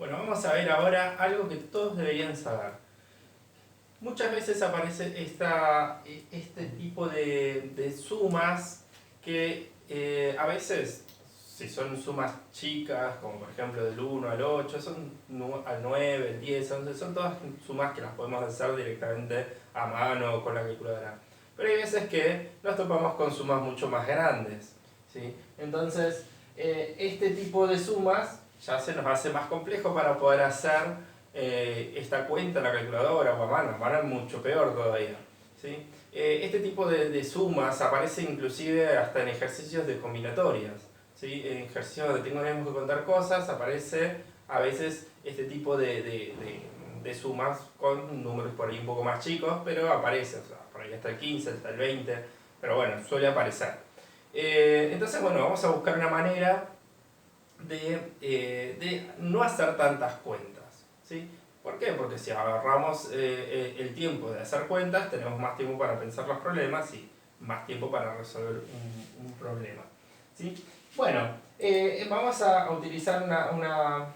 Bueno, vamos a ver ahora algo que todos deberían saber. Muchas veces aparece este tipo de sumas que a veces, si son sumas chicas, como por ejemplo del 1 al 8, al 9, el 10, 11, son todas sumas que las podemos hacer directamente a mano o con la calculadora. Pero hay veces que nos topamos con sumas mucho más grandes, ¿sí? Entonces, este tipo de sumas ya se nos hace más complejo para poder hacer esta cuenta en la calculadora o a mano es mucho peor todavía, ¿sí? Este tipo de sumas aparece inclusive hasta en ejercicios de combinatorias, ¿sí? En ejercicios donde tenemos que contar cosas aparece a veces este tipo de sumas con números por ahí un poco más chicos, pero aparece, o sea, por ahí hasta el 15, hasta el 20, pero bueno, suele aparecer. Entonces, bueno, vamos a buscar una manera de no hacer tantas cuentas, ¿sí? ¿Por qué? Porque si agarramos el tiempo de hacer cuentas, tenemos más tiempo para pensar los problemas y más tiempo para resolver un problema, ¿sí? Bueno, vamos a utilizar una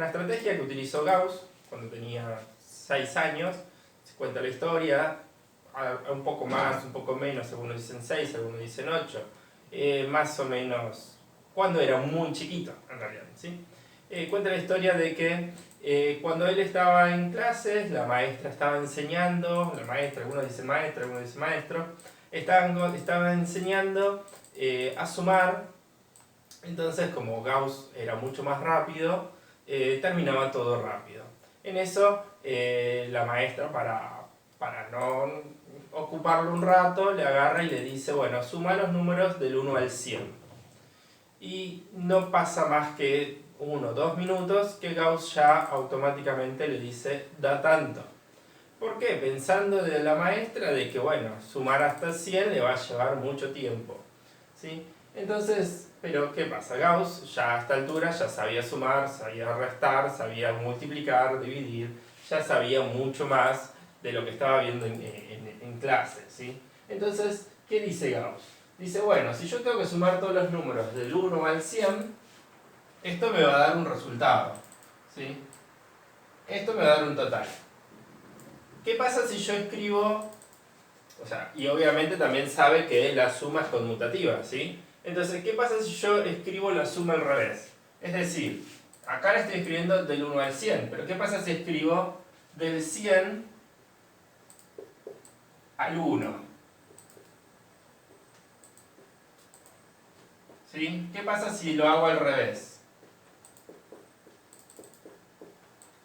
estrategia que utilizó Gauss cuando tenía 6 años. Se cuenta la historia, un poco más, un poco menos, algunos dicen 6, algunos dicen 8, más o menos cuando era muy chiquito, en realidad, ¿sí? Cuenta la historia de que cuando él estaba en clases, la maestra estaba enseñando, la maestra, algunos dicen maestra, algunos dicen maestro, estaba enseñando a sumar. Entonces, como Gauss era mucho más rápido, terminaba todo rápido. En eso, la maestra, para no ocuparlo un rato, le agarra y le dice, bueno, suma los números del 1 al 100. Y no pasa más que 1 o 2 minutos que Gauss ya automáticamente le dice, da tanto. ¿Por qué? Pensando de la maestra de que, bueno, sumar hasta 100 le va a llevar mucho tiempo, ¿sí? Entonces, pero ¿qué pasa? Gauss ya a esta altura ya sabía sumar, sabía restar, sabía multiplicar, dividir, ya sabía mucho más de lo que estaba viendo en clase, ¿sí? Entonces, ¿qué dice Gauss? Dice, bueno, si yo tengo que sumar todos los números del 1 al 100, esto me va a dar un resultado, ¿sí? Esto me va a dar un total. ¿Qué pasa si yo escribo? O sea, y obviamente también sabe que la suma es conmutativa, ¿sí? Entonces, ¿qué pasa si yo escribo la suma al revés? Es decir, acá le estoy escribiendo del 1 al 100, pero ¿qué pasa si escribo del 100 al 1? ¿Sí? ¿Qué pasa si lo hago al revés?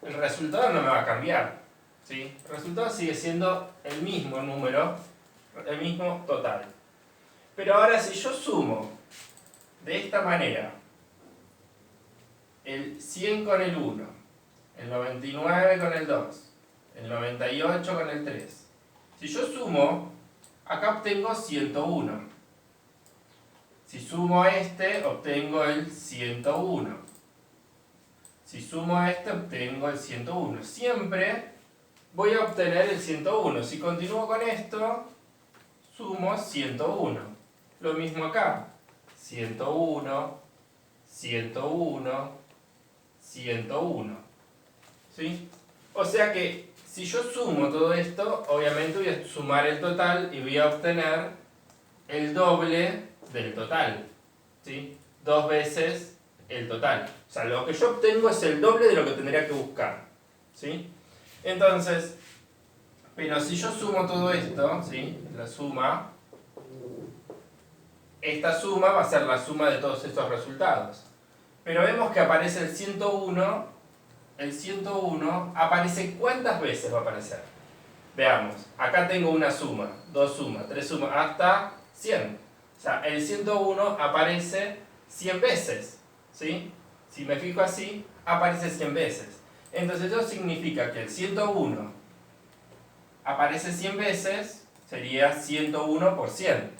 El resultado no me va a cambiar, ¿sí? El resultado sigue siendo el mismo número, el mismo total. Pero ahora si yo sumo de esta manera el 100 con el 1, el 99 con el 2, el 98 con el 3. Si yo sumo, acá obtengo 101. Si sumo este, obtengo el 101. Si sumo este, obtengo el 101. Siempre voy a obtener el 101. Si continúo con esto, sumo 101. Lo mismo acá. 101, 101, 101. ¿Sí? O sea que si yo sumo todo esto, obviamente voy a sumar el total y voy a obtener el doble del total, ¿sí? 2 veces el total. O sea, lo que yo obtengo es el doble de lo que tendría que buscar, ¿sí? Entonces, pero si yo sumo todo esto, ¿sí? La suma, esta suma va a ser la suma de todos estos resultados. Pero vemos que aparece el 101. El 101 aparece, ¿cuántas veces va a aparecer? Veamos, acá tengo una suma, dos sumas, tres sumas, hasta 100. O sea, el 101 aparece 100 veces, ¿sí? Si me fijo así, aparece 100 veces. Entonces eso significa que el 101 aparece 100 veces, sería 101 por 100.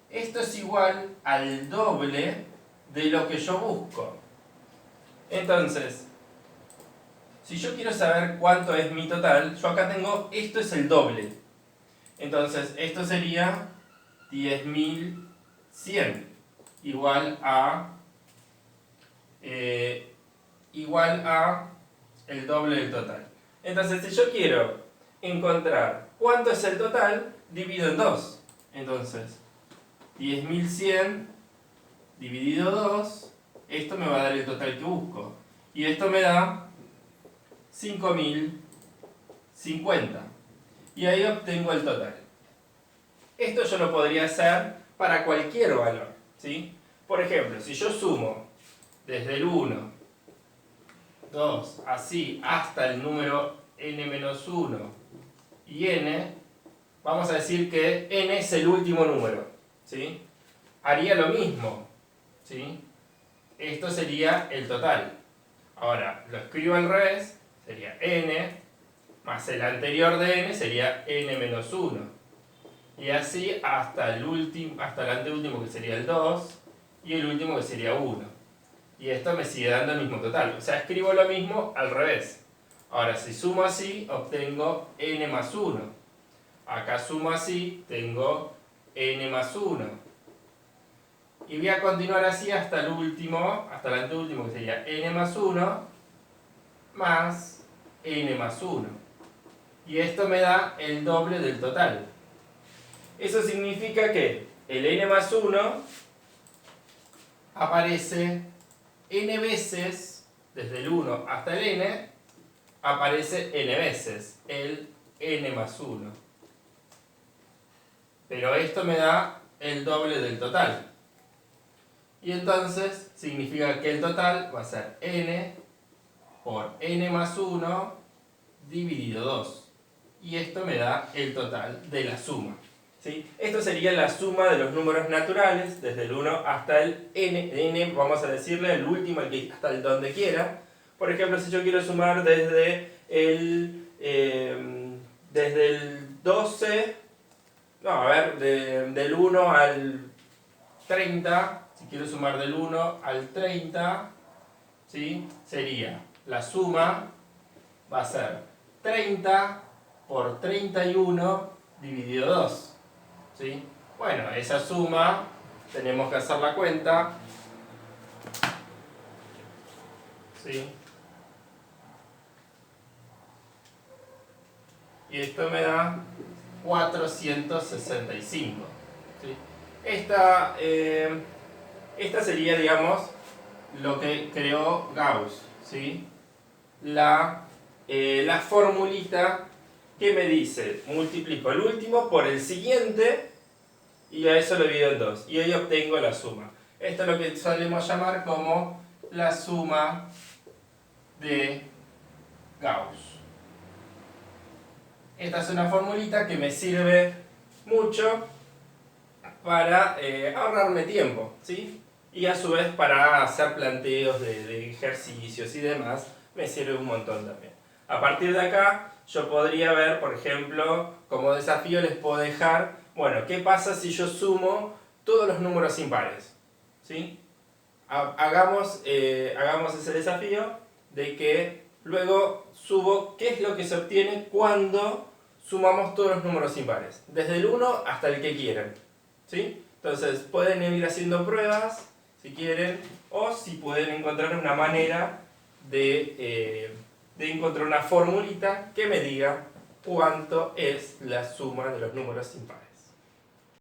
Esto es igual al doble de lo que yo busco. Entonces, si yo quiero saber cuánto es mi total, yo acá tengo, esto es el doble. Entonces, esto sería 10.100, igual a el doble del total. Entonces, si yo quiero encontrar cuánto es el total, divido en 2. Entonces, 10.100 dividido 2, esto me va a dar el total que busco. Y esto me da 5.050. Y ahí obtengo el total. Esto yo lo podría hacer para cualquier valor, ¿sí? Por ejemplo, si yo sumo desde el 1, 2, así, hasta el número n-1 y n, vamos a decir que n es el último número, ¿sí? Haría lo mismo, ¿sí? Esto sería el total. Ahora, lo escribo al revés, sería n, más el anterior de n sería n-1. Y así hasta el anteúltimo, que sería el 2, y el último, que sería 1. Y esto me sigue dando el mismo total. O sea, escribo lo mismo al revés. Ahora, si sumo así, obtengo n más 1. Acá sumo así, tengo n más 1. Y voy a continuar así hasta el último, hasta el anteúltimo, que sería n más 1, más n más 1. Y esto me da el doble del total. Eso significa que el n más 1 aparece n veces, desde el 1 hasta el n, aparece n veces el n más 1. Pero esto me da el doble del total. Y entonces significa que el total va a ser n por n más 1 dividido 2. Y esto me da el total de la suma. ¿Sí? Esto sería la suma de los números naturales, desde el 1 hasta el n, vamos a decirle el último, hasta el donde quiera. Por ejemplo, si yo quiero sumar desde el 12, no, a ver, del 1 al 30, si quiero sumar del 1 al 30, ¿sí? Sería, la suma va a ser 30 por 31 dividido 2. ¿Sí? Bueno, esa suma tenemos que hacer la cuenta, ¿sí? Y esto me da 465. ¿Sí? Esta sería, digamos, lo que creó Gauss, ¿sí? La formulita que me dice, multiplico el último por el siguiente y a eso lo divido en 2. Y ahí obtengo la suma. Esto es lo que solemos llamar como la suma de Gauss. Esta es una formulita que me sirve mucho para ahorrarme tiempo, ¿sí? Y a su vez para hacer planteos de ejercicios y demás, me sirve un montón también. A partir de acá, yo podría ver, por ejemplo, como desafío les puedo dejar, bueno, ¿qué pasa si yo sumo todos los números impares? ¿Sí? Hagamos ese desafío de que luego subo qué es lo que se obtiene cuando sumamos todos los números impares, desde el 1 hasta el que quieran. ¿Sí? Entonces pueden ir haciendo pruebas si quieren, o si pueden encontrar una manera de encontrar una formulita que me diga cuánto es la suma de los números impares.